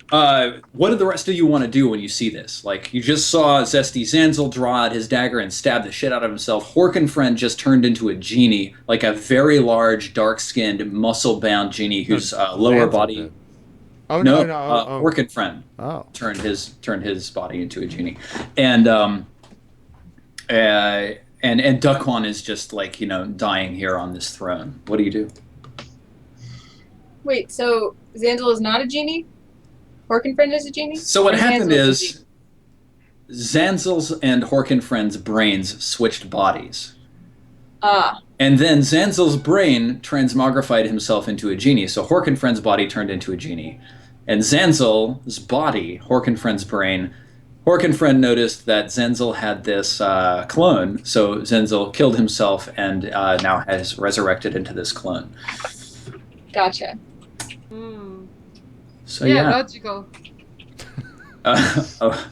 What do the rest of you want to do when you see this? Like, you just saw Zesty Zanzel draw out his dagger and stab the shit out of himself. Horkenfriend just turned into a genie, like a very large, dark-skinned, muscle-bound genie whose lower Zanzel body. did. Oh No, no! Horkenfriend Oh. turned his body into a genie, and and Duckwan is just like dying here on this throne. What do you do? Wait, so Zanzel is not a genie? Horkenfriend is a genie? So what Or happened Zanzel's a is Zanzel's and Horkenfriend's brains switched bodies. Ah. And then Zanzel's brain transmogrified himself into a genie. So Horkenfriend's body turned into a genie. And Zanzel's body, Horkenfriend's brain, Horkenfriend noticed that Zanzel had this clone. So Zanzel killed himself and now has resurrected into this clone. Gotcha. So yeah, logical. Oh,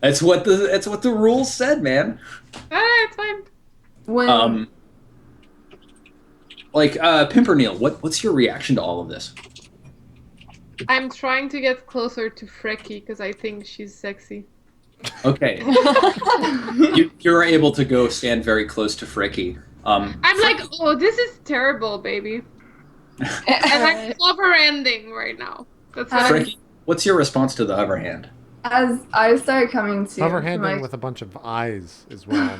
that's what the rules said, man. It's fine. When Pimpernel, what's your reaction to all of this? I'm trying to get closer to Frecky because I think she's sexy. Okay, you're able to go stand very close to Fricky. I'm like, oh, this is terrible, baby. And I'm cover ending right now. That's what Fricky, what's your response to the hover hand? as I started coming to Hover handing my- with a bunch of eyes as well.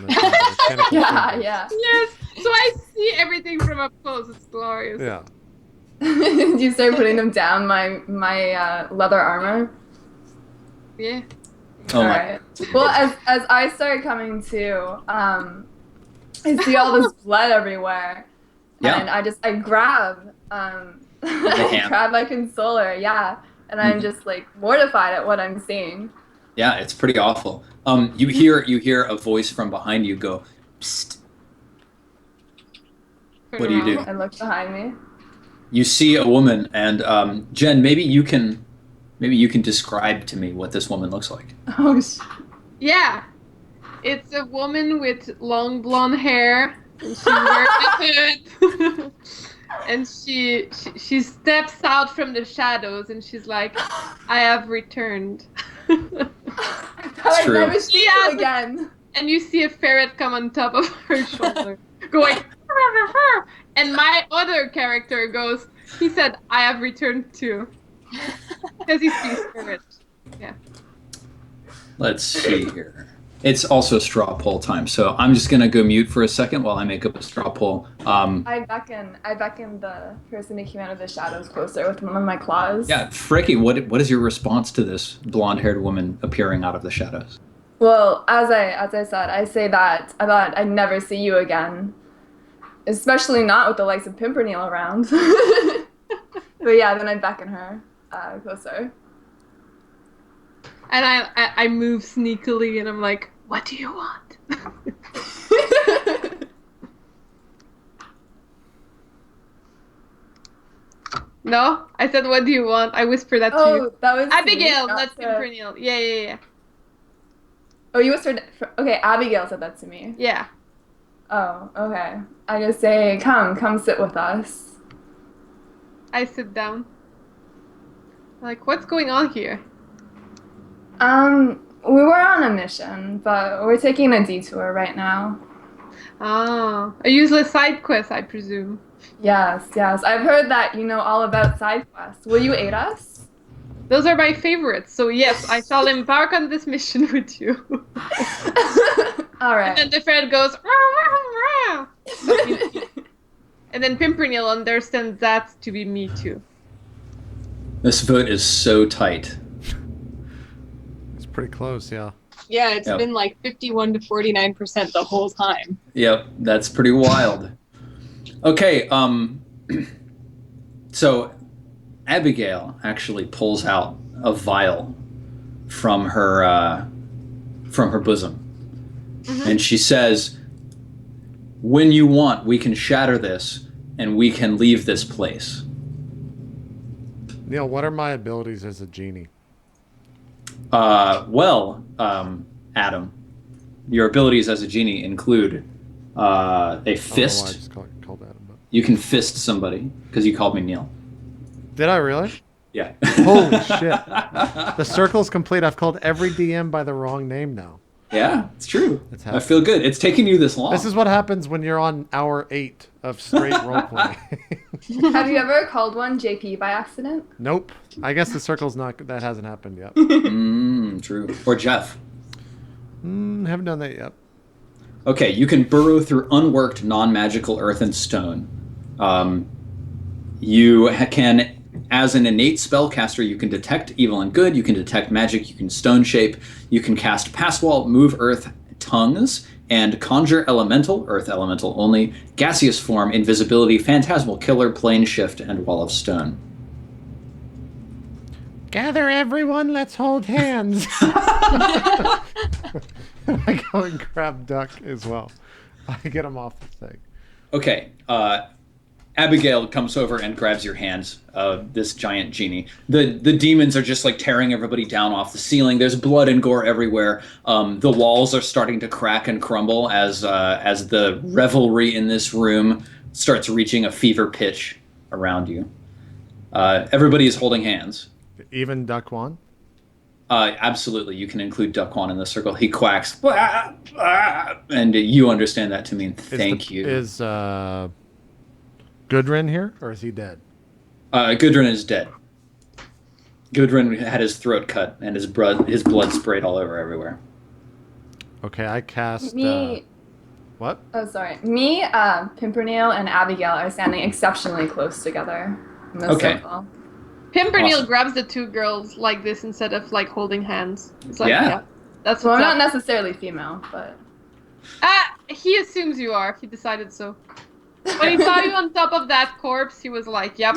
yeah, yeah. Yes, so I see everything from up close. It's glorious. Yeah. You start putting them down my leather armor. Yeah. Oh All my. right. Well, as I started coming to, I see all this blood everywhere, Yeah. and I grab hand. grab my consoler, yeah, and I'm just like mortified at what I'm seeing. Yeah, it's pretty awful. You hear a voice from behind you go, "Psst." What do you do? I look behind me. You see a woman, and Jen, maybe you can describe to me what this woman looks like. Oh, Yeah. It's a woman with long blonde hair. And she wears a hood. And she steps out from the shadows and she's like, I have returned. I true. never see Yeah. you again. And you see a ferret come on top of her shoulder, going, and my other character goes, he said, I have returned too. Because he sees ferret. Yeah. Let's see here. It's also straw poll time, so I'm just gonna go mute for a second while I make up a straw poll. I beckon the person who came out of the shadows closer with one of my claws. Yeah, Fricky, what is your response to this blonde-haired woman appearing out of the shadows? Well, as I said, I say that I thought I'd never see you again, especially not with the likes of Pimpernel around. But yeah, then I beckon her closer. And I move sneakily and I'm like, what do you want? No? I said, what do you want? I whispered that to you. Oh, that was Abigail, sweet. not Pimpernel. Yeah. Oh, you whispered. Okay, Abigail said that to me. Yeah. Oh, okay. I just say, come sit with us. I sit down. Like, what's going on here? We were on a mission, but we're taking a detour right now. Oh, a useless side quest, I presume. Yes. I've heard that you know all about side quests. Will you aid us? Those are my favorites, so yes, I shall embark on this mission with you. All right. And then the friend goes, "Rah, rah, rah." And then Pimpernel understands that to be me too. This vote is so tight. It's pretty close, yeah. Yeah, it's Yep. been like 51 to 49% the whole time. Yep, that's pretty wild. Okay, so Abigail actually pulls out a vial from her bosom, and she says, "When you want, we can shatter this, and we can leave this place." Neil, what are my abilities as a genie? Adam, your abilities as a genie include a I don't know why I fist. just called Adam, but... You can fist somebody because you called me Neil. Did I really? Yeah. Holy shit. The circle's complete. I've called every DM by the wrong name now. Yeah, it's true. It's I feel good. It's taking you this long. This is what happens when you're on hour 8 of straight roleplay. Have you ever called one JP by accident? Nope. I guess the circle's not. That hasn't happened yet. True. Or Jeff. Haven't done that yet. Okay, you can burrow through unworked, non-magical earth and stone. You can, as an innate spellcaster, you can detect evil and good, you can detect magic, you can stone shape, you can cast Pass Wall, Move Earth, Tongues, and Conjure Elemental, Earth Elemental only, Gaseous Form, Invisibility, Phantasmal Killer, Plane Shift, and Wall of Stone. Gather everyone, let's hold hands. I go and grab Duck as well. I get him off the thing. Okay, Abigail comes over and grabs your hands, this giant genie. The demons are just like tearing everybody down off the ceiling. There's blood and gore everywhere. The walls are starting to crack and crumble as the revelry in this room starts reaching a fever pitch around you. Everybody is holding hands. Even Duck Wan? Absolutely, you can include Duckwan in the circle. He quacks, and you understand that to mean thank you. Is Gudrun here, or is he dead? Gudrun is dead. Gudrun had his throat cut and his blood sprayed all over everywhere. Okay, I cast... Me... What? Oh, sorry. Me, Pimpernel, and Abigail are standing exceptionally close together in this circle. Pimpernel Awesome. grabs the two girls like this instead of like holding hands. It's like, Yeah. that's Well, I'm what's not up. necessarily female, but... He assumes you are. He decided so. When he saw you on top of that corpse, he was like, "Yep,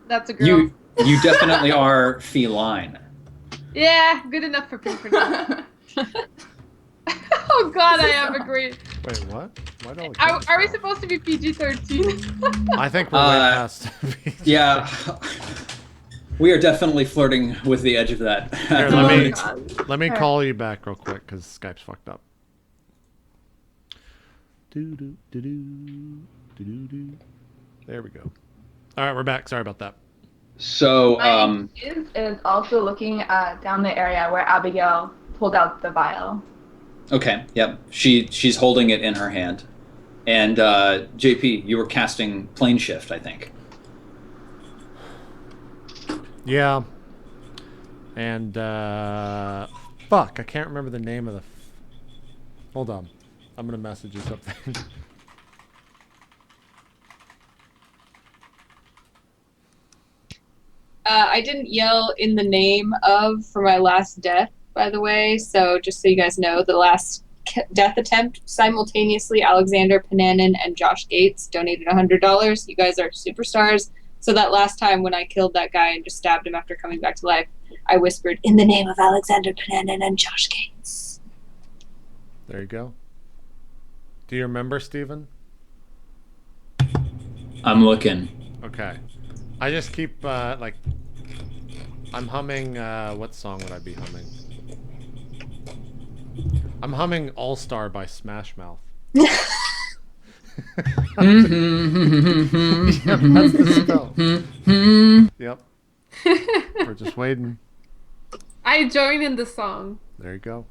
that's a girl." You definitely are feline. Yeah, good enough for Pimpernel. Oh God, I have a great. Wait, what? Why don't Are we supposed to be PG-13? I think we're way past... Yeah. We are definitely flirting with the edge of that. Here, let me call you back real quick, because Skype's fucked up. There we go. All right, we're back. Sorry about that. So, My is also looking down the area where Abigail pulled out the vial. okay, yep. She's holding it in her hand. And JP, you were casting Plane Shift, I think. Yeah. And, fuck, I can't remember the name of the... Hold on. I'm going to message you something. I didn't yell in the name of for my last death, by the way. So just so you guys know, the last death attempt simultaneously, Alexander Pananin and Josh Gates donated $100. You guys are superstars. So that last time when I killed that guy and just stabbed him after coming back to life, I whispered, "In the name of Alexander Pananin and Josh Gates." There you go. Do you remember, Steven? I'm looking. Okay. I just keep, like... I'm humming, what song would I be humming? I'm humming All-Star by Smash Mouth. Yep, that's the spell. Yep. We're just waiting. I join in the song. There you go.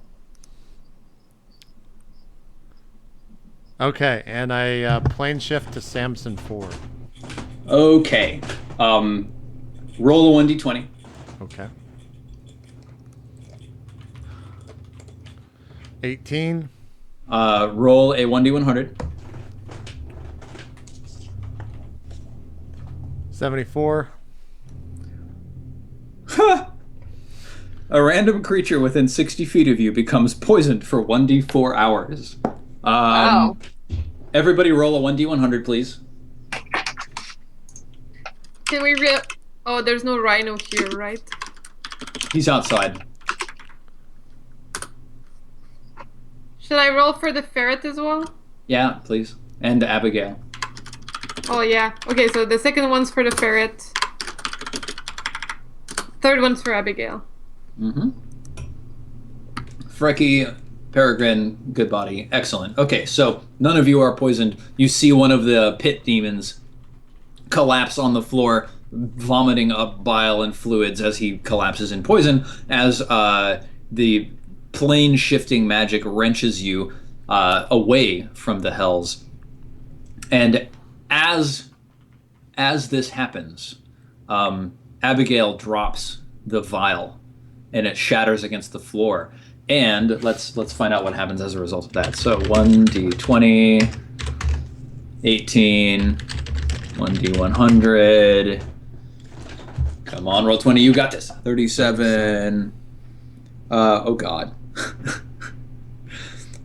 Okay, and I plane shift to Samson 4. Okay. Roll a 1d20. Okay. 18. Roll a 1d100. 74. A random creature within 60 feet of you becomes poisoned for 1d4 hours. Wow. Everybody roll a 1d100, please. Can we Oh, there's no rhino here, right? He's outside. Should I roll for the ferret as well? Yeah, please. And Abigail. Oh yeah. Okay, so the second one's for the ferret. Third one's for Abigail. Mm-hmm. Frecky, Peregrine, good body. Excellent. Okay, so none of you are poisoned. You see one of the pit demons collapse on the floor, vomiting up bile and fluids as he collapses in poison, as the plane shifting magic wrenches you away from the hells. And as this happens, Abigail drops the vial, and it shatters against the floor. And let's find out what happens as a result of that. So 1d20, 18, 1d100. Come on, roll 20. You got this. 37. Oh God.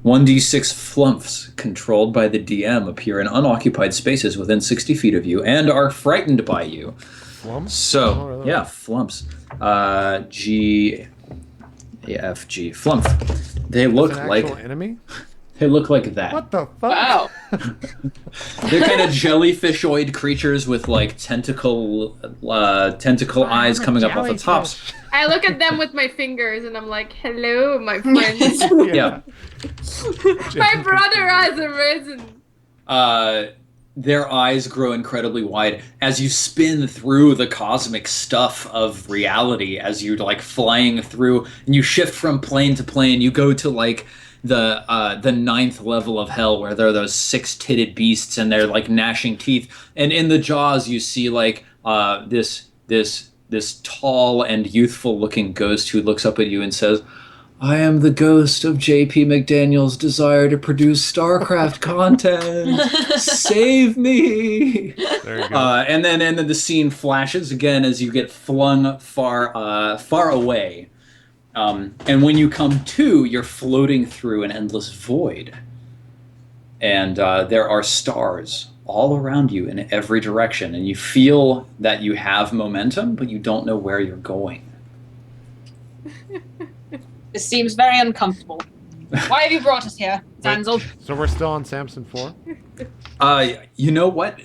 1d6 flumps controlled by the DM appear in unoccupied spaces within 60 feet of you and are frightened by you. Flumps? So, yeah, flumps. G, A, F, G. Flump. They look That's an like... actual enemy? They look like that. What the fuck? Wow. They're kind of jellyfishoid creatures with like tentacle eyes coming up off the tops. I look at them with my fingers and I'm like, hello, my friends. Yeah. My brother has arisen. Their eyes grow incredibly wide as you spin through the cosmic stuff of reality, as you're like flying through, and you shift from plane to plane. You go to like the 9th level of hell, where there are those 6-titted beasts and they're like gnashing teeth, and in the jaws you see like this tall and youthful looking ghost who looks up at you and says, "I am the ghost of JP McDaniel's desire to produce StarCraft content. Save me!" There you go. And then the scene flashes again as you get flung far away. And when you come to, you're floating through an endless void. And there are stars all around you in every direction. And you feel that you have momentum, but you don't know where you're going. This seems very uncomfortable. Why have you brought us here, Zanzel? So we're still on Samson 4? You know what?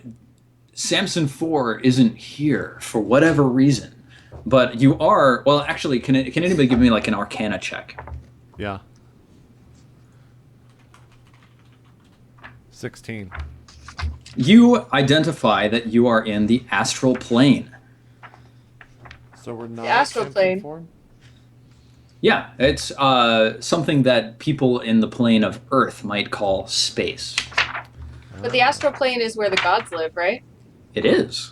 Samson 4 isn't here for whatever reason. But you are... Well, actually, can anybody give me like an Arcana check? Yeah. 16. You identify that you are in the astral plane. So we're not The astral Samson plane. 4? Yeah, it's something that people in the plane of Earth might call space. But the astral plane is where the gods live, right? It is.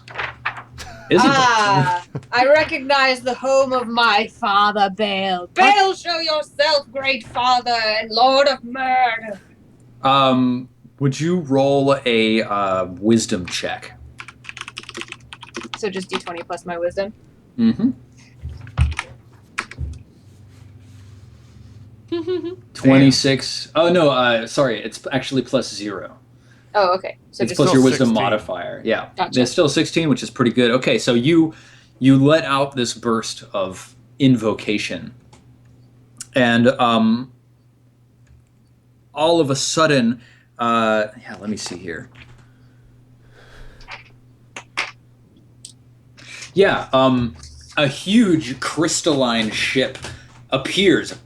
Isn't I recognize the home of my father, Baal. Baal, show yourself, great father and lord of murder. it? Would you roll a wisdom check? So just d20 plus my wisdom. Mm-hmm. 26. Oh, no, sorry. It's actually plus 0. Oh, okay. So It's just plus still your wisdom 16. modifier. Yeah. Gotcha. It's still 16, which is pretty good. Okay, so you let out this burst of invocation. And all of a sudden, yeah, let me see here. Yeah, a huge crystalline ship appears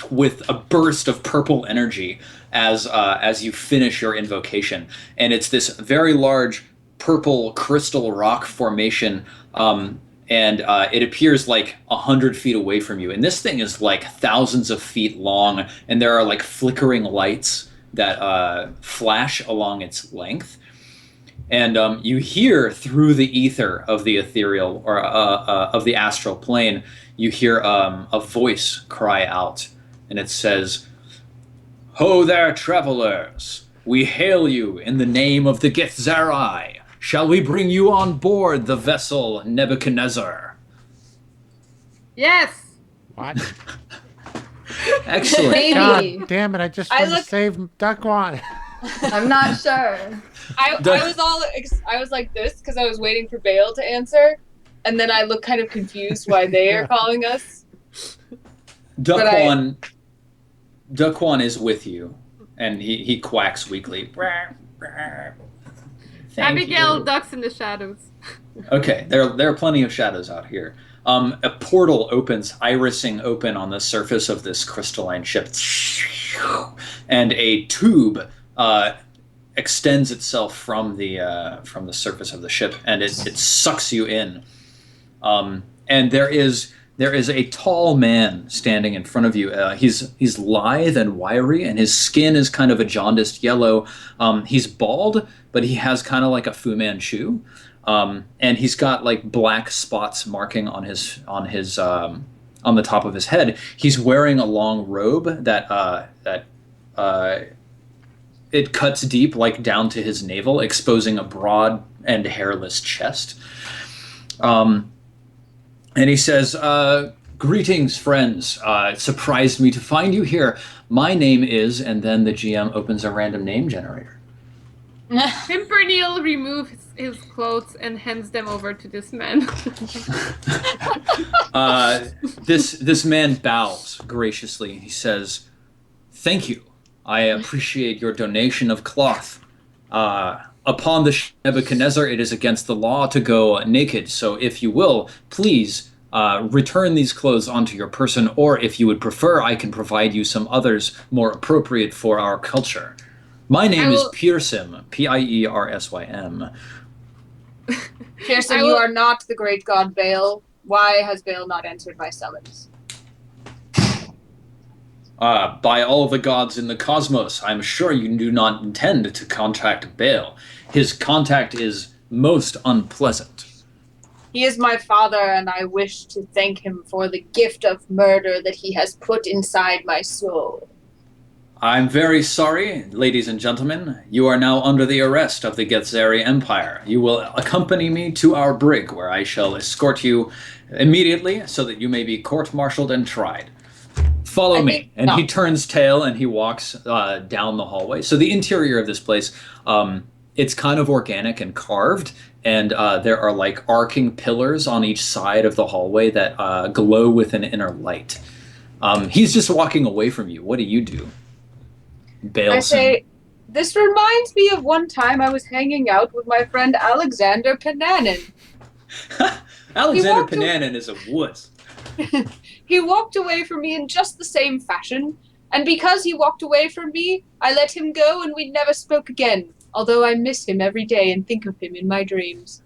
with a burst of purple energy as you finish your invocation, and it's this very large purple crystal rock formation, and it appears like 100 feet away from you. And this thing is like thousands of feet long, and there are like flickering lights that flash along its length. And you hear through the ether of the ethereal or of the astral plane, you hear a voice cry out, and it says, "Ho there, travelers! We hail you in the name of the Githzerai. Shall we bring you on board the vessel Nebuchadnezzar?" Yes. What? Excellent. Maybe. God damn it, I just I want to look- save Duckwan. I'm not sure. I was like this because I was waiting for Baal to answer, and then I look kind of confused why they are calling us. Duckwan is with you, and he quacks weakly. Thank Abigail you. ducks in the shadows. Okay, there are plenty of shadows out here. A portal opens, irising open on the surface of this crystalline ship, and a tube extends itself from the surface of the ship, and it sucks you in. And there is a tall man standing in front of you. He's lithe and wiry, and his skin is kind of a jaundiced yellow. He's bald, but he has kind of like a Fu Manchu, and he's got like black spots marking on the top of his head. He's wearing a long robe that it cuts deep, like down to his navel, exposing a broad and hairless chest. And he says, "Greetings, friends. It surprised me to find you here. My name is," and then the GM opens a random name generator. Pimpernel removes his clothes and hands them over to this man. This man bows graciously. He says, "Thank you. I appreciate your donation of cloth. Upon the Nebuchadnezzar, it is against the law to go naked. So if you will, please return these clothes onto your person, or if you would prefer, I can provide you some others more appropriate for our culture. My name is Piersym, Piersym." Pearson, you are not the great god Baal. Why has Baal not answered my summons? By all the gods in the cosmos, I'm sure you do not intend to contact Baal. His contact is most unpleasant. He is my father, and I wish to thank him for the gift of murder that he has put inside my soul. I'm very sorry, ladies and gentlemen. You are now under the arrest of the Gethzeri Empire. You will accompany me to our brig, where I shall escort you immediately so that you may be court-martialed and tried. Follow me. And he turns tail and he walks down the hallway. So the interior of this place, it's kind of organic and carved, and there are like arcing pillars on each side of the hallway that glow with an inner light. He's just walking away from you. What do you do? Bailson. I say, this reminds me of one time I was hanging out with my friend Alexander Pananin. Alexander Pananin is a wuss. He walked away from me in just the same fashion, and because he walked away from me, I let him go and we never spoke again, although I miss him every day and think of him in my dreams.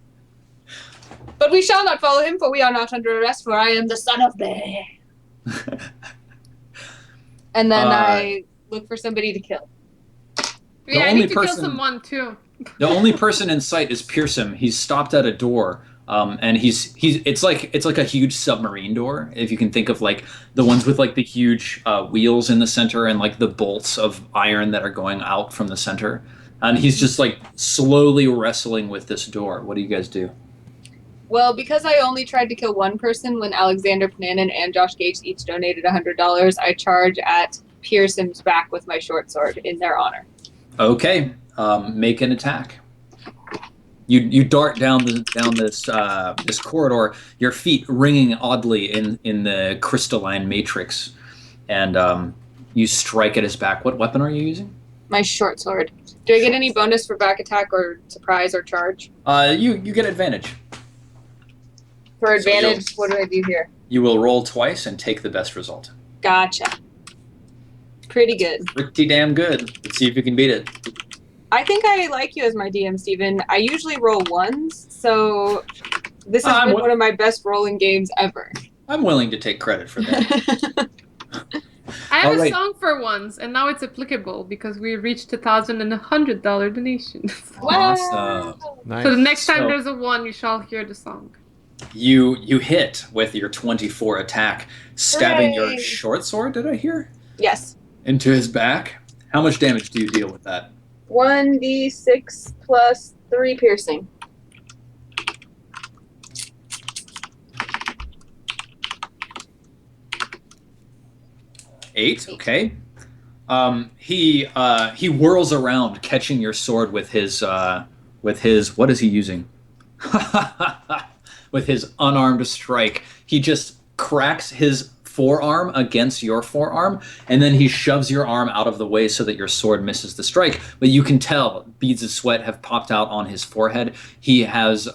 But we shall not follow him, for we are not under arrest, for I am the son of Baal. And then I look for somebody to kill. Yeah, I need to kill someone too. The only person in sight is Piersym. He's stopped at a door. And it's like a huge submarine door, if you can think of like the ones with like the huge wheels in the center and like the bolts of iron that are going out from the center. And he's just like slowly wrestling with this door. What do you guys do? Well, because I only tried to kill one person when Alexander Pananin and Josh Gates each donated $100, I charge at Piersym's back with my short sword in their honor. Okay, make an attack. You dart down this corridor, your feet ringing oddly in the crystalline matrix, and you strike at his back. What weapon are you using? My short sword. Do I get any bonus for back attack or surprise or charge? You get advantage. For advantage, what do I do here? You will roll twice and take the best result. Gotcha. Pretty good. Pretty damn good. Let's see if you can beat it. I think I like you as my DM, Steven. I usually roll ones, so this has been one of my best rolling games ever. I'm willing to take credit for that. I have a song for ones, and now it's applicable because we reached $1,100 donations. Awesome. Nice. So the next time there's a one, you shall hear the song. You hit with your 24 attack, stabbing your short sword, did I hear? Yes. Into his back. How much damage do you deal with that? 1d6 plus 3 piercing. Eight. Okay. He whirls around, catching your sword with his what is he using? With his unarmed strike. He just cracks his forearm against your forearm, and then he shoves your arm out of the way so that your sword misses the strike. But you can tell beads of sweat have popped out on his forehead. He has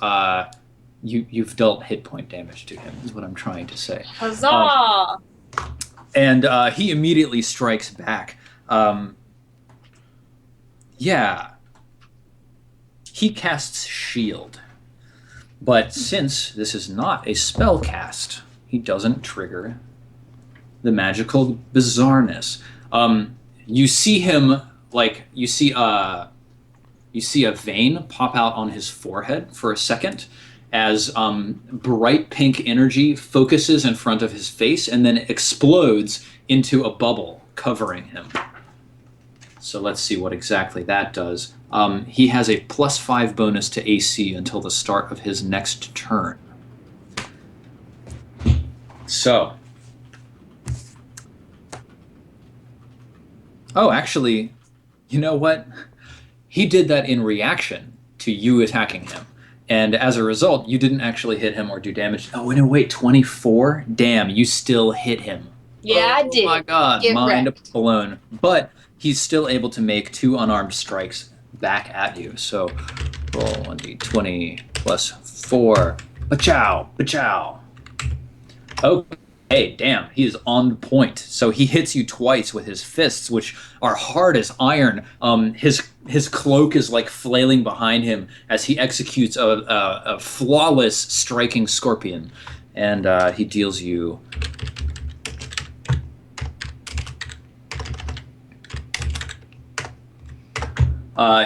you've dealt hit point damage to him, is what I'm trying to say. Huzzah! And he immediately strikes back. Yeah. he casts Shield. But since this is not a spell cast, he doesn't trigger the magical bizarreness. You see him, like, you see a vein pop out on his forehead for a second as bright pink energy focuses in front of his face and then explodes into a bubble covering him. So let's see what exactly that does. He has a +5 bonus to AC until the start of his next turn. So. Oh, actually, you know what? He did that in reaction to you attacking him. And as a result, you didn't actually hit him or do damage. Oh, no, wait, 24? Damn, you still hit him. Yeah, I did. Oh my god, Get mind wrecked. blown. But he's still able to make 2 unarmed strikes back at you. So roll 1d20 plus 4. Pachow, pachow. Okay, damn, he is on point. So he hits you twice with his fists, which are hard as iron. His cloak is like flailing behind him as he executes a flawless striking scorpion. And he deals you...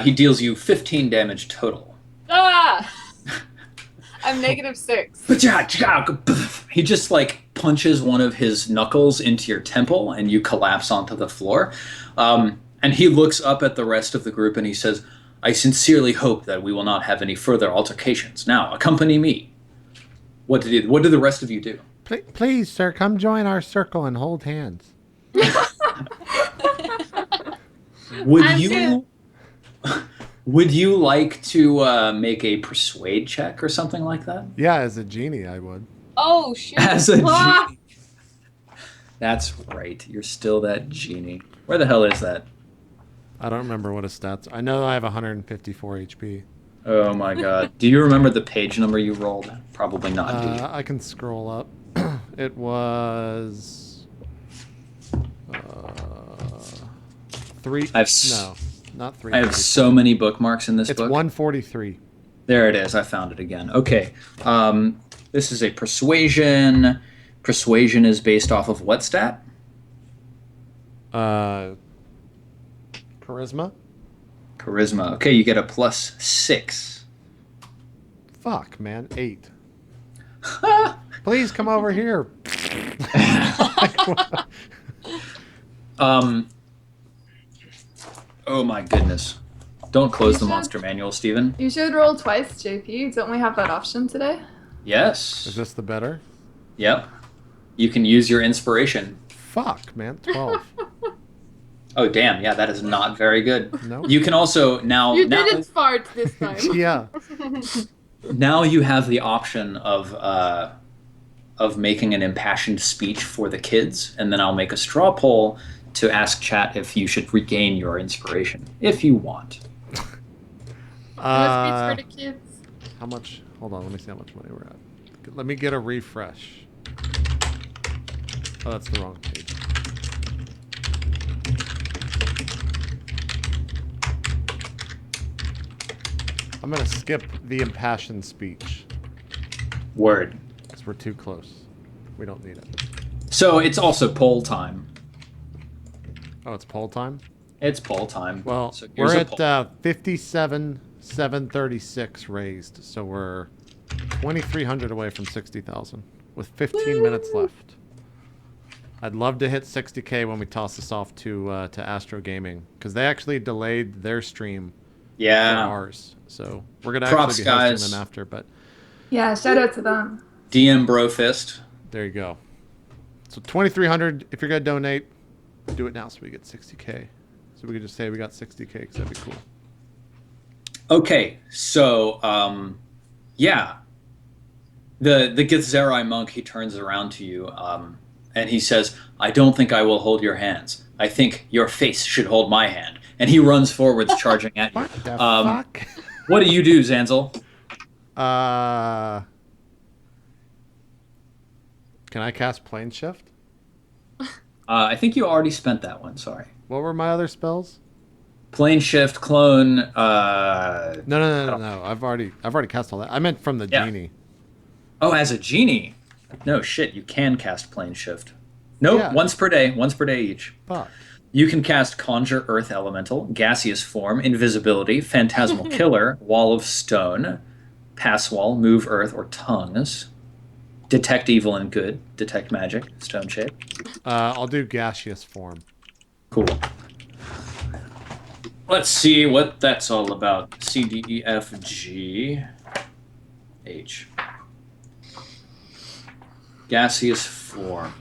he deals you 15 damage total. Ah! I'm -6. He just like punches one of his knuckles into your temple and you collapse onto the floor. And he looks up at the rest of the group and he says, I sincerely hope that we will not have any further altercations. Now, accompany me. What did the rest of you do? Please, sir, come join our circle and hold hands. Would you like to make a persuade check or something like that? Yeah, as a genie, I would. Oh, shoot. As a genie. That's right. You're still that genie. Where the hell is that? I don't remember what his stats. I know I have 154 HP. Oh my god. Do you remember the page number you rolled? Probably not, do you? I can scroll up. It was 3. No, not 3. I have so many bookmarks in this It's book. 143. There it is. I found it again. Okay. This is a persuasion. Persuasion is based off of what stat? Charisma. Charisma. Okay, you get a +6. Fuck, man. 8. Please come over here. Oh my goodness. Don't close the monster manual, Steven. You should roll twice, JP. Don't we have that option today? Yes. Is this the better? Yep. You can use your inspiration. Fuck, man. 12. Oh, damn. Yeah, that is not very good. No. You can also now... You now, didn't fart this time. Yeah. Now you have the option of making an impassioned speech for the kids, and then I'll make a straw poll to ask chat if you should regain your inspiration, if you want. For the kids. How much? Hold on, let me see how much money we're at. Let me get a refresh. Oh, that's the wrong page. I'm gonna skip the impassioned speech Word. because we're too close. We don't need it. So it's also poll time. Oh, it's poll time? It's poll time. Well, So here's we're a at poll. 57,736 raised, so we're 2,300 away from 60,000 with 15 minutes left. I'd love to hit 60K when we toss this off to Astro Gaming because they actually delayed their stream for Yeah. ours. So we're gonna Props, actually be hosting guys. them after, but Yeah, shout out to them. DM Brofist. there you go. So 2,300. If you're gonna donate, do it now so we get 60K. So we could just say we got 60K because that'd be cool. Okay, so yeah, the Githzerai monk, he turns around to you and he says, "I don't think I will hold your hands. I think your face should hold my hand." And he runs forwards, charging at you. What the fuck? What do you do, Zanzel? Can I cast Plane Shift? I think you already spent that one. Sorry. What were my other spells? Plane shift, clone. No. I've already cast all that. I meant from the genie. Oh, as a genie. No shit, you can cast plane shift. Nope, Yeah. once per day each. Fuck. You can cast Conjure Earth Elemental, Gaseous Form, Invisibility, Phantasmal Killer, Wall of Stone, Pass Wall, Move Earth, or Tongues. Detect Evil and Good, Detect Magic, Stone Shape. I'll do gaseous form. Cool. Let's see what that's all about. C, D, E, F, G, H. Gaseous Form.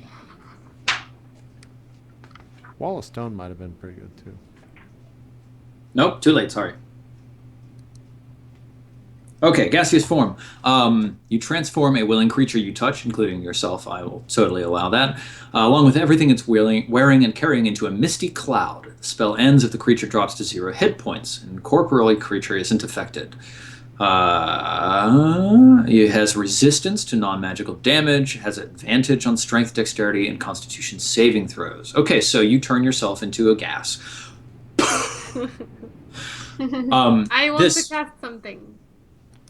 Wall of Stone might have been pretty good too. Nope, too late, sorry. Okay, gaseous form. You transform a willing creature you touch, including yourself. I will totally allow that. Along with everything it's wearing and carrying into a misty cloud. The spell ends if the creature drops to 0 hit points, and corporeally creature isn't affected. It has resistance to non-magical damage, has advantage on strength, dexterity, and constitution saving throws. Okay, so you turn yourself into a gas. I want to cast something.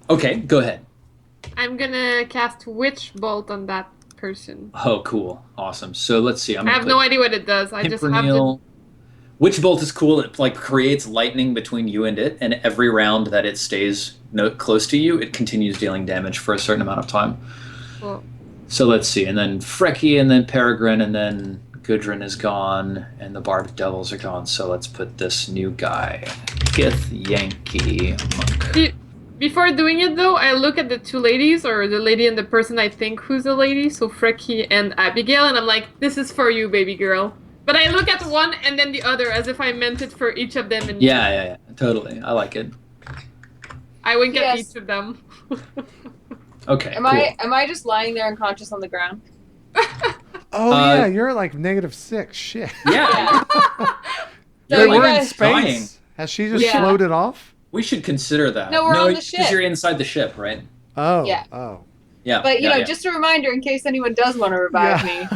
Okay, go ahead. I'm gonna cast Witch Bolt on that person. Oh, cool. Awesome. So let's see. I have no idea what it does. I just have to... Witch Bolt is cool. It like creates lightning between you and it, and every round that it stays close to you, it continues dealing damage for a certain amount of time. Cool. So let's see. And then Frecky, and then Peregrine, and then Gudrun is gone, and the Barbed Devils are gone. So let's put this new guy, Gith Yankee Monk. Before doing it, though, I look at the two ladies, or the lady and the person I think who's the lady, so Frecky and Abigail, and I'm like, this is for you, baby girl. But I look at one and then the other as if I meant it for each of them. And Yeah, totally. I like it. I wink at each of them. Okay, Am I just lying there unconscious on the ground? Yeah, you're at like -6. Shit. Yeah. Wait, we're in guys- space. Dying. Has she just Yeah. floated off? We should consider that. No, we're on the ship. Because you're inside the ship, right? Oh. Yeah. Oh. Yeah. But you yeah, know, yeah. just a reminder in case anyone does want to revive me,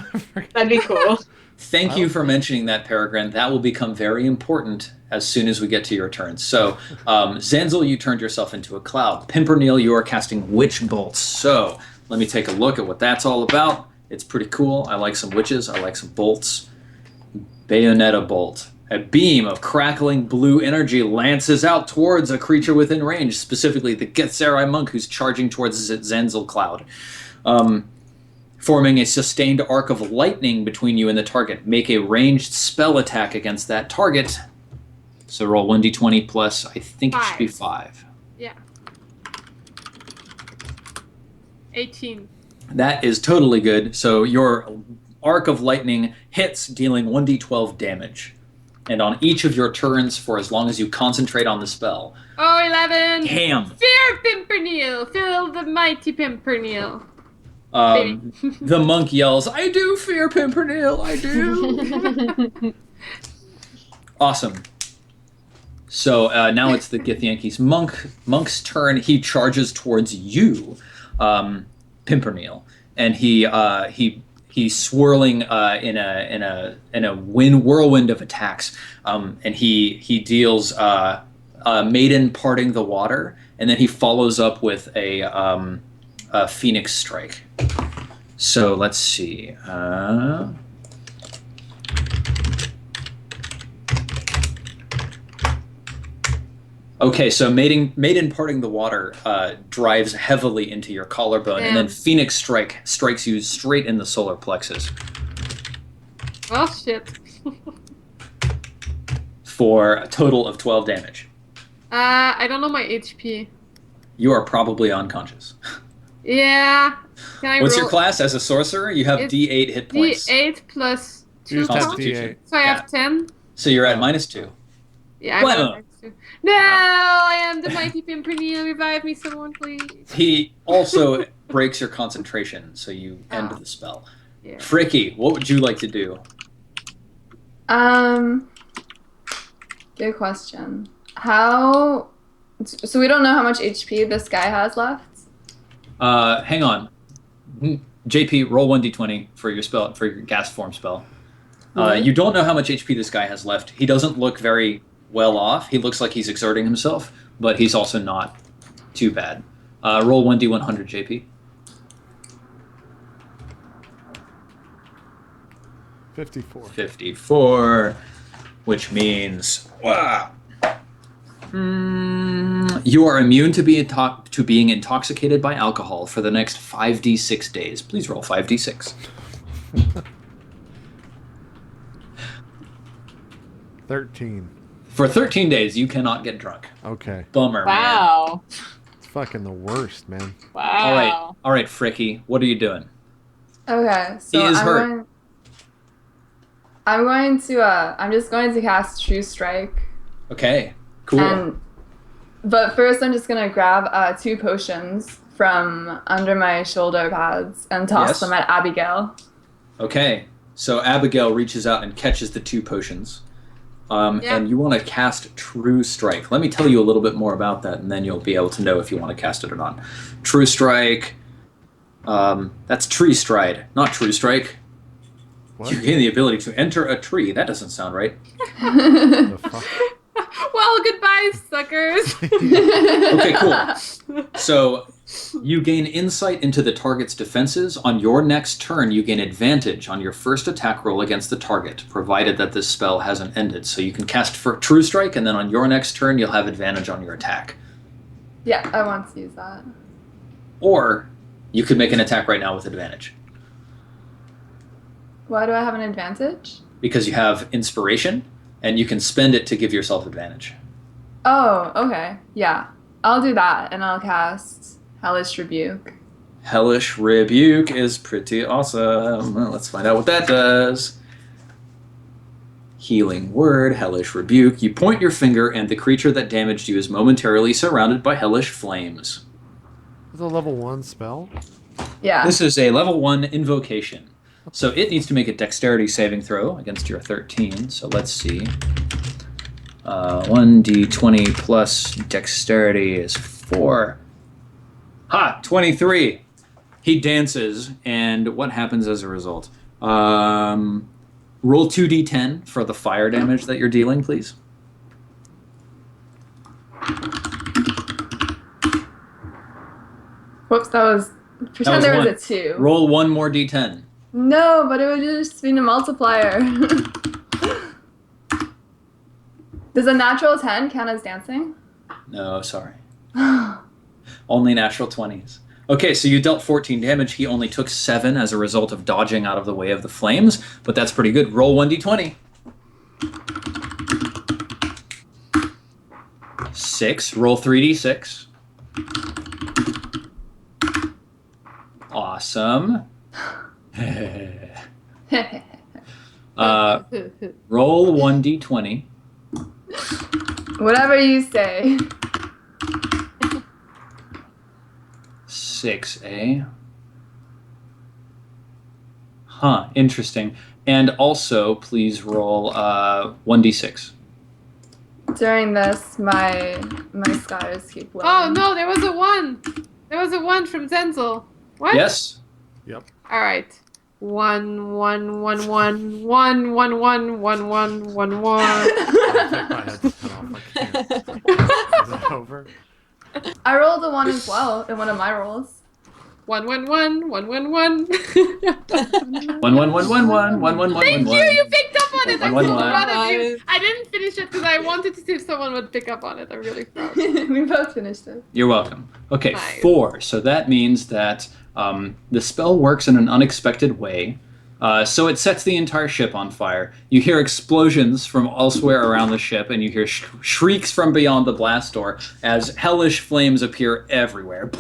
that'd be cool. Thank you for mentioning that, Peregrine. That will become very important as soon as we get to your turn. So, Zanzel, you turned yourself into a cloud. Pimpernel, you are casting Witch Bolts. So, let me take a look at what that's all about. It's pretty cool. I like some witches. I like some bolts. Bayonetta Bolt. A beam of crackling blue energy lances out towards a creature within range, specifically the Gethzerai monk who's charging towards Zanzel Cloud. Forming a sustained arc of lightning between you and the target. Make a ranged spell attack against that target. So roll 1d20 plus, I think it should be 5. Yeah. 18. That is totally good. So your arc of lightning hits, dealing 1d12 damage. And on each of your turns, for as long as you concentrate on the spell. Oh, 11! Damn! Fear Pimpernel! Feel the mighty Pimpernel. The monk yells, I do fear Pimpernel, I do! Awesome. So now it's the Githyanki's monk's turn. He charges towards you, Pimpernel, and he's swirling in a whirlwind of attacks, and he deals Maiden Parting the Water, and then he follows up with a Phoenix Strike. So let's see. Okay, so Maiden Parting the Water drives heavily into your collarbone, and then Phoenix Strike strikes you straight in the solar plexus. Oh, shit. For a total of 12 damage. I don't know my HP. You are probably unconscious. Yeah. Can I What's roll? your class as a sorcerer? You have It's D8 hit points. D8 plus You 2 just have Constitution. D8. So I have 10. So you're at -2. Yeah, I'm Well. at -2. No, I am the mighty Pimpernel. Revive me, someone, please. He also breaks your concentration, so you end the spell. Yeah. Fricky, what would you like to do? Good question. So we don't know how much HP this guy has left? Hang on. JP, roll 1d20 for your gas form spell. You don't know how much HP this guy has left. He doesn't look very well off. He looks like he's exerting himself, but he's also not too bad. Roll 1d100, JP. 54. 54, which means you are immune to being intoxicated by alcohol for the next 5d6 days. Please roll 5d6. 13. For 13 days, you cannot get drunk. Okay. Bummer, man. Wow. It's fucking the worst, man. Wow. All right, Fricky, what are you doing? Okay, so He is hurt. I'm just going to cast True Strike. Okay, cool. But first I'm just gonna grab 2 potions from under my shoulder pads and toss them at Abigail. Okay, so Abigail reaches out and catches the 2 potions. And you want to cast True Strike. Let me tell you a little bit more about that, and then you'll be able to know if you want to cast it or not. True Strike. That's Tree Stride, not True Strike. What? You gain the ability to enter a tree. That doesn't sound right. The fuck? Well, goodbye, suckers. Okay, cool. So you gain insight into the target's defenses. On your next turn, you gain advantage on your first attack roll against the target, provided that this spell hasn't ended. So you can cast for True Strike, and then on your next turn, you'll have advantage on your attack. Yeah, I want to use that. Or you could make an attack right now with advantage. Why do I have an advantage? Because you have inspiration, and you can spend it to give yourself advantage. Oh, okay. Yeah. I'll do that, and I'll cast Hellish Rebuke. Hellish Rebuke is pretty awesome. Well, let's find out what that does. Healing word, Hellish Rebuke. You point your finger, and the creature that damaged you is momentarily surrounded by hellish flames. It's a level 1 spell? Yeah. This is a level 1 invocation. So it needs to make a dexterity saving throw against your 13. So let's see. 1d20 plus dexterity is 4. Ha! 23! He dances, and what happens as a result? Roll 2d10 for the fire damage that you're dealing, please. Whoops, that was... Pretend there was a 2. Roll 1 more d10. No, but it would just be a multiplier. Does a natural 10 count as dancing? No, sorry. Only natural 20s. Okay, so you dealt 14 damage. He only took 7 as a result of dodging out of the way of the flames, but that's pretty good. Roll 1d20. 6. Roll 3d6. Awesome. Roll 1d20. Whatever you say. 6, Huh, interesting. And also, please roll 1d6. During this, my scars keep blowing. Oh no, there was a 1. There was a 1 from Zenzel. What? Yes? Yep. All right. 1 1 1 1 1 1 1 1 1 1 1. I'll take my headset off. I can't. Is it over? I rolled a 1 as well in one of my rolls. 1 1 1 1 1 1. 1 1 1 1 1 1 1 1. Thank you. You picked up on it. I'm 1 so 1 proud of you. I didn't finish it because I wanted to see if someone would pick up on it. I'm really proud. We both finished it. You're welcome. Okay, Nice. 4. So that means that the spell works in an unexpected way. So it sets the entire ship on fire. You hear explosions from elsewhere around the ship, and you hear shrieks from beyond the blast door as hellish flames appear everywhere.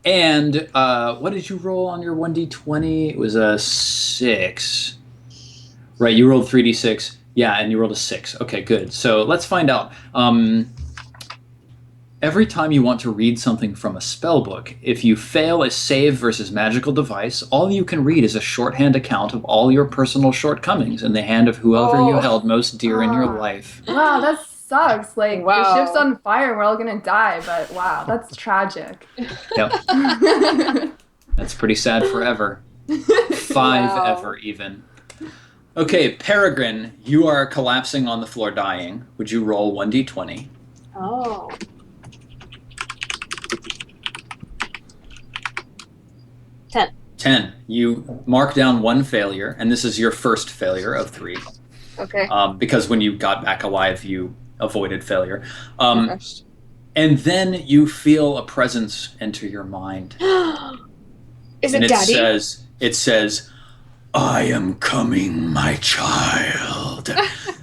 And what did you roll on your 1d20? It was a 6. Right, you rolled 3d6. Yeah, and you rolled a 6. Okay, good. So let's find out. Every time you want to read something from a spell book, if you fail a save versus magical device, all you can read is a shorthand account of all your personal shortcomings in the hand of whoever you held most dear in your life. Wow, that sucks. Like, Wow. the ship's on fire and we're all gonna die, but wow, that's tragic. Yep, that's pretty sad forever. 5 Wow. ever even. Okay, Peregrine, you are collapsing on the floor dying. Would you roll 1d20? Oh. 10. 10. You mark down one failure, and this is your first failure of 3. Okay. Because when you got back alive, you avoided failure. Crushed. And then you feel a presence enter your mind. Is And it Daddy? It says, I am coming, my child.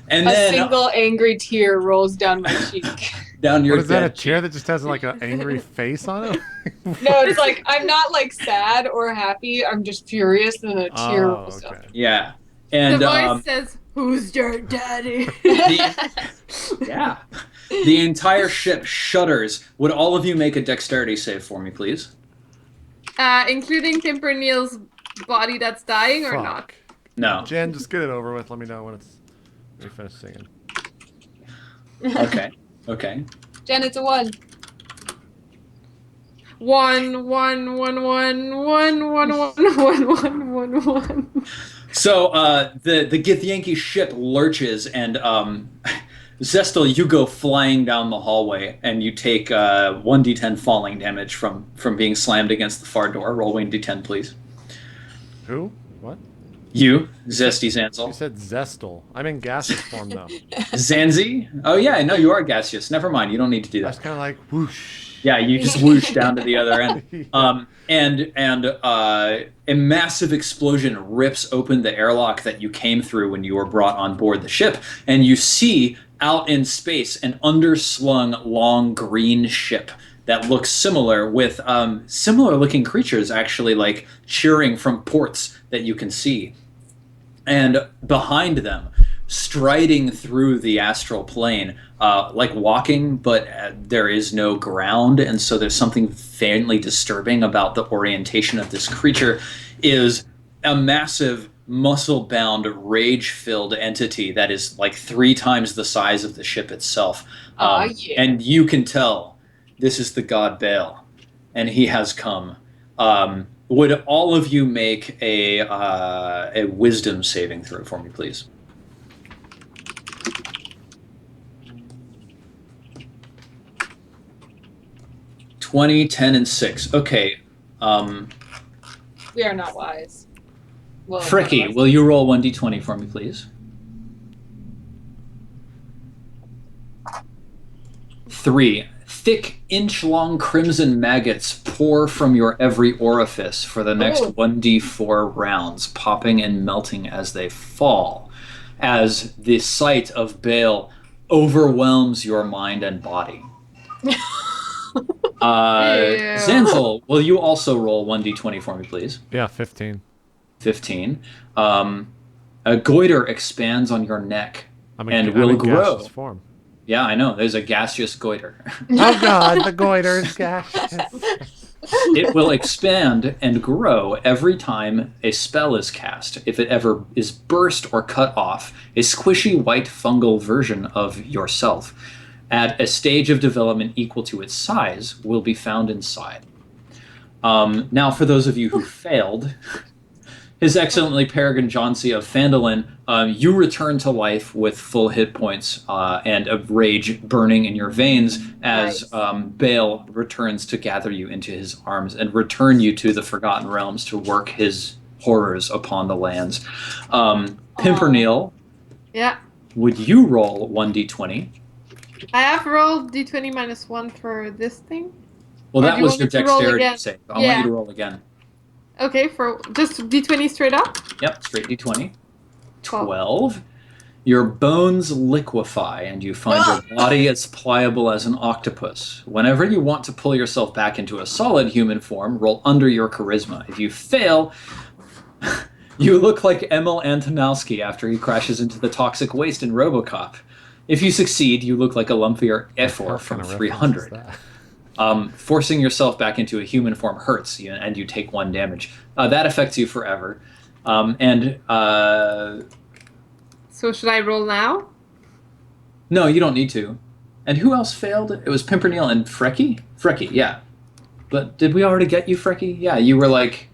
And A then single angry tear rolls down my cheek. down your What is that? A dead chair that just has like an angry face on it? No, it's like I'm not like sad or happy. I'm just furious, and a tear rolls down. Okay. Yeah. And The voice says, "Who's your daddy?" yeah. The entire ship shudders. Would all of you make a dexterity save for me, please? Including Pimpernel's body that's dying or Fuck. not? No. Jen, just get it over with. Let me know when we finish singing. Okay. Okay. Jen, it's a 1. 1 1 1 1 1 1 1 1 1 1. So the Githyanki ship lurches, and Zestel, you go flying down the hallway, and you take 1d10 falling damage from being slammed against the far door. Roll 1d10, please. Who? What? You, Zesty You Zanzel. said Zestel. I'm in gaseous form though. Zanzi? Oh yeah, no, you are gaseous. Never mind, you don't need to do I was that. kind of like whoosh. Yeah, you just whoosh down to the other end. And a massive explosion rips open the airlock that you came through when you were brought on board the ship, and you see out in space an underslung long green ship that looks similar, with similar looking creatures actually like cheering from ports that you can see. And behind them, striding through the astral plane, like walking, but there is no ground, and so there's something faintly disturbing about the orientation of this creature, is a massive muscle-bound, rage-filled entity that is like 3 times the size of the ship itself. Yeah. And you can tell this is the god Baal, and he has come. Would all of you make a wisdom saving throw for me, please? 20, 10, and 6. Okay. We are not wise. Well, Fricky, none of us. will you roll 1d20 for me, please? 3. Thick, inch-long crimson maggots pour from your every orifice for the next Ooh. 1d4 rounds, popping and melting as they fall, as the sight of Baal overwhelms your mind and body. Ew. Zanzel, will you also roll 1d20 for me, please? Yeah, 15. 15. A goiter expands on your neck and will I'm in grow. gaseous form. Yeah, I know. There's a gaseous goiter. Oh god, the goiter is gaseous. It will expand and grow every time a spell is cast. If it ever is burst or cut off, a squishy white fungal version of yourself at a stage of development equal to its size will be found inside. Now, for those of you who failed, His Excellently Peregrine Jauncey of Phandalin, you return to life with full hit points and a rage burning in your veins as Baal returns to gather you into his arms and return you to the Forgotten Realms to work his horrors upon the lands. Pimpernel, Yeah. would you roll 1d20? I have rolled d20 minus 1 for this thing. Well, Or that do you was want your me to roll dexterity again? save. I want Yeah. you to roll again. Okay, for just d20 straight up. Yep, straight d20. 12. 12. Your bones liquefy, and you find your body as pliable as an octopus. Whenever you want to pull yourself back into a solid human form, roll under your charisma. If you fail, you look like Emil Antonowski after he crashes into the toxic waste in RoboCop. If you succeed, you look like a lumpier Efor What from kind of 300. reference is that? Forcing yourself back into a human form hurts, and you take 1 damage. That affects you forever. So should I roll now? No, you don't need to. And who else failed? It was Pimpernel and Frecky? Frecky, yeah. But did we already get you, Frecky? Yeah, you were like...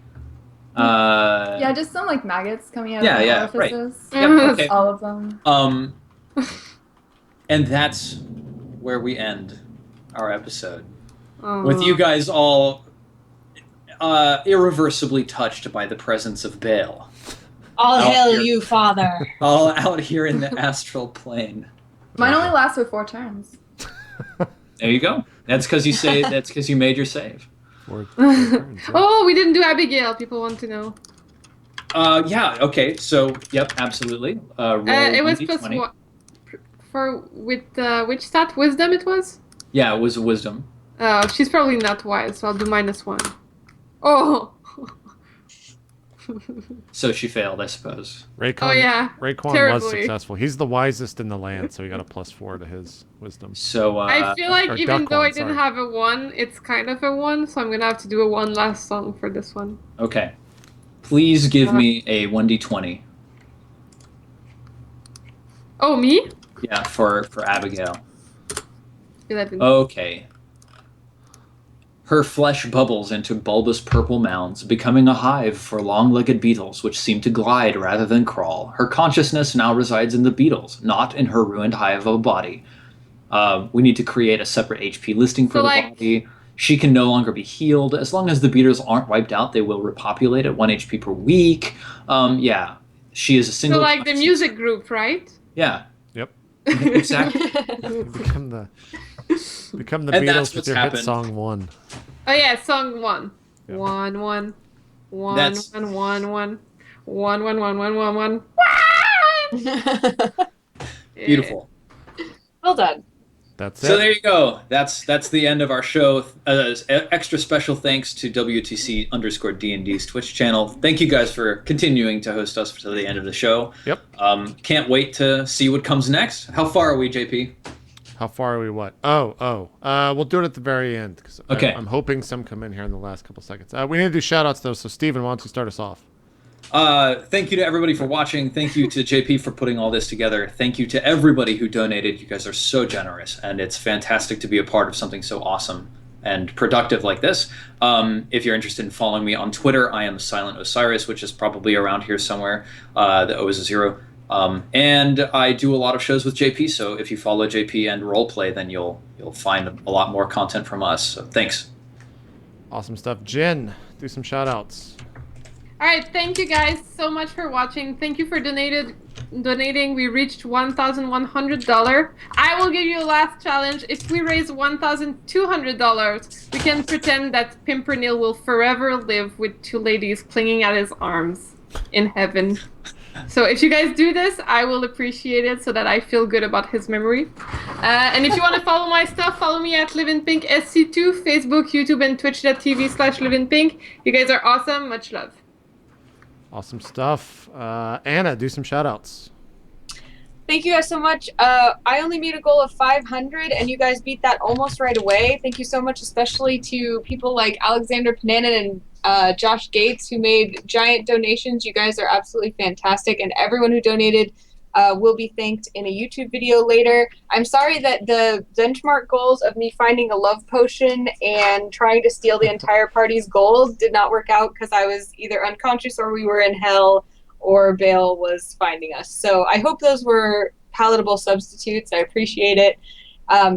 Yeah, just some like maggots coming out Yeah, of yeah, the right. orifices. Yep, okay. All of them. And that's where we end our episode. Oh. With you guys all irreversibly touched by the presence of Baal. All Out hail here. you, Father. All out here in the astral plane. Mine only lasts for 4 turns. There you go. That's because you made your save. Oh, we didn't do Abigail. People want to know. Yeah, okay, so, yep, absolutely. Roll It was 1d20. plus what? With which stat? Wisdom it was? Yeah, it was a wisdom. Oh, she's probably not wise, so I'll do -1. Oh! So she failed, I suppose. Rayquan, Oh, yeah. Rayquan was Terribly. successful. He's the wisest in the land, so he got a +4 to his wisdom. So, I feel like or even duck though one, I didn't sorry. have a 1, it's kind of a 1, so I'm gonna have to do a 1 last song for this one. okay. Please give me a 1d20. Oh, me? Yeah, for Abigail. 11. Okay. Her flesh bubbles into bulbous purple mounds, becoming a hive for long-legged beetles which seem to glide rather than crawl. Her consciousness now resides in the beetles, not in her ruined hive of a body. We need to create a separate HP listing for So, the like- body. She can no longer be healed. As long as the beetles aren't wiped out, they will repopulate at 1 HP per week. Yeah. She is a So single... like the music group, right? Yeah. Yep. Exactly. Become the And that's Beatles what's with your happened. hit song 1. Oh yeah, song 1. Yeah. 1 1 1 That's- 1 1 1 1 1 1 1 1 1. Beautiful. Well done. That's So it. there you go. That's the end of our show. Extra special thanks to WTC_D&D's Twitch channel. Thank you guys for continuing to host us to the end of the show. Yep. Can't wait to see what comes next. How far are we, JP? How far are we? What? We'll do it at the very end. 'Cause Okay. I'm hoping some come in here in the last couple seconds. We need to do shout-outs, though, so Steven, why don't you start us off? Thank you to everybody for watching. Thank you to JP for putting all this together. Thank you to everybody who donated. You guys are so generous, and it's fantastic to be a part of something so awesome and productive like this. If you're interested in following me on Twitter, I am Silent Osiris, which is probably around here somewhere. The O is a 0. And I do a lot of shows with JP, so if you follow JP and Roleplay, then you'll find a lot more content from us. So thanks. Awesome stuff. Jen, do some shout-outs. Alright, thank you guys so much for watching. Thank you for donating. We reached $1,100. I will give you a last challenge. If we raise $1,200, we can pretend that Pimpernel will forever live with 2 ladies clinging at his arms in heaven. So if you guys do this, I will appreciate it so that I feel good about his memory. And if you want to follow my stuff, follow me at LivinPink SC2, Facebook, YouTube, and Twitch.tv/LivinPink. You guys are awesome. Much love. Awesome stuff. Anna, do some shout-outs. Thank you guys so much. I only made a goal of 500, and you guys beat that almost right away. Thank you so much, especially to people like Alexander Pananin and Josh Gates, who made giant donations. You guys are absolutely fantastic, and everyone who donated will be thanked in a YouTube video later. I'm sorry that the benchmark goals of me finding a love potion and trying to steal the entire party's gold did not work out because I was either unconscious or we were in hell or Bale was finding us. So I hope those were palatable substitutes. I appreciate it.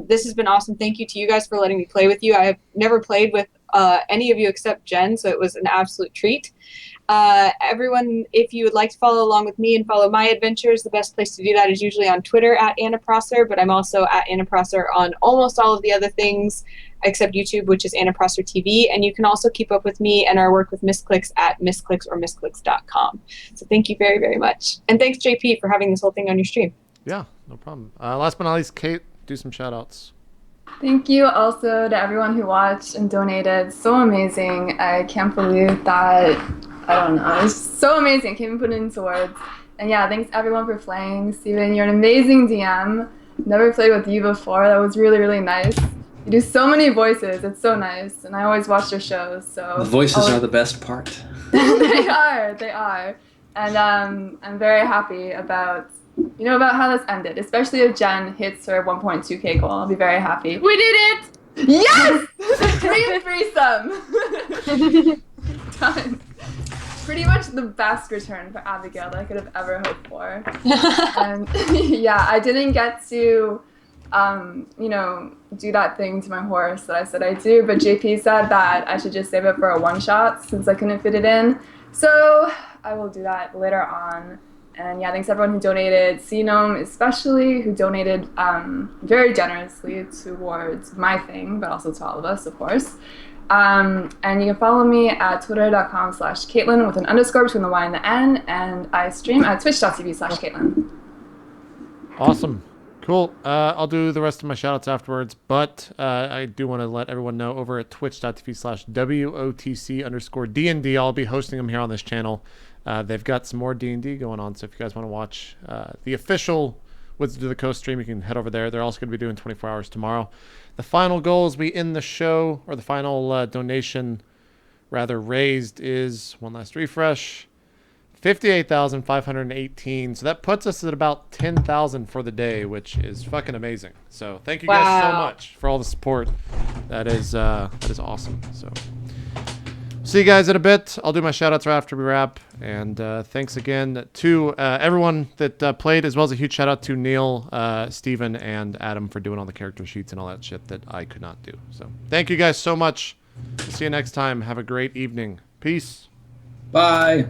This has been awesome. Thank you to you guys for letting me play with you. I have never played with any of you except Jen, so it was an absolute treat. Everyone, if you would like to follow along with me and follow my adventures, the best place to do that is usually on Twitter at Anna Prosser, but I'm also at Anna Prosser on almost all of the other things except YouTube, which is Anna Prosser TV. And you can also keep up with me and our work with Misclicks at misclicks or misclicks.com. So thank you very, very much. And thanks, JP, for having this whole thing on your stream. Yeah, no problem. Last but not least, Kate, do some shout-outs. Thank you also to everyone who watched and donated. So amazing. I can't believe that. I don't know. It's so amazing. Can't even put it into words. And yeah, thanks everyone for playing. Steven, you're an amazing DM. Never played with you before. That was really, really nice. You do so many voices. It's so nice. And I always watch your shows. So The voices are the best part. They are. And I'm very happy about how this ended. Especially if Jen hits her 1.2k goal. I'll be very happy. We did it! Yes! Dream threesome! Done. pretty much the best return for Abigail that I could have ever hoped for. And yeah, I didn't get to, you know, do that thing to my horse that I said I'd do, but JP said that I should just save it for a one-shot since I couldn't fit it in. So I will do that later on. And yeah, thanks everyone who donated, Cnome especially, who donated very generously towards my thing, but also to all of us, of course. And you can follow me at twitter.com/Kaitlyn with an underscore between the Y and the N, and I stream at twitch.tv/Kaitlyn. Awesome. Cool. I'll do the rest of my shoutouts afterwards, but I do want to let everyone know over at twitch.tv/WOTC_DND. I'll be hosting them here on this channel. They've got some more D&D going on, so if you guys want to watch the official Wizards of the Coast stream, you can head over there. They're also going to be doing 24 hours tomorrow. The final goal as we end the show, or the final donation rather raised, is, one last refresh, 58,518. So that puts us at about 10,000 for the day, which is fucking amazing. So thank you guys so much for all the support. That is awesome. So see you guys in a bit. I'll do my shoutouts right after we wrap. And thanks again to everyone that played, as well as a huge shout out to Neil, Steven, and Adam for doing all the character sheets and all that shit that I could not do. So thank you guys so much. See you next time. Have a great evening. Peace. Bye.